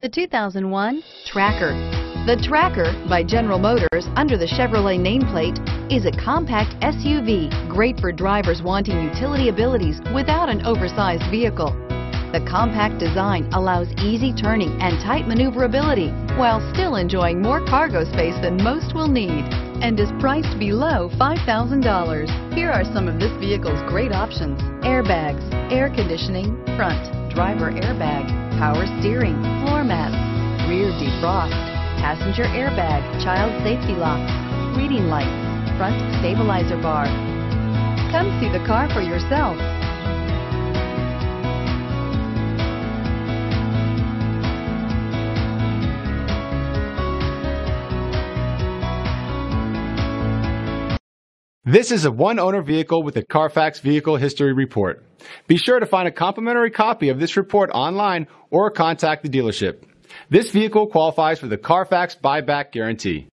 The 2001 Tracker. The Tracker by General Motors under the Chevrolet nameplate is a compact SUV, great for drivers wanting utility abilities without an oversized vehicle. The compact design allows easy turning and tight maneuverability while still enjoying more cargo space than most will need, and is priced below $5,000. Here are some of this vehicle's great options: airbags, air conditioning, front, driver airbag, power steering, floor mats, rear defrost, passenger airbag, child safety locks, reading lights, front stabilizer bar. Come see the car for yourself. This is a one-owner vehicle with a Carfax Vehicle History Report. Be sure to find a complimentary copy of this report online or contact the dealership. This vehicle qualifies for the Carfax Buyback Guarantee.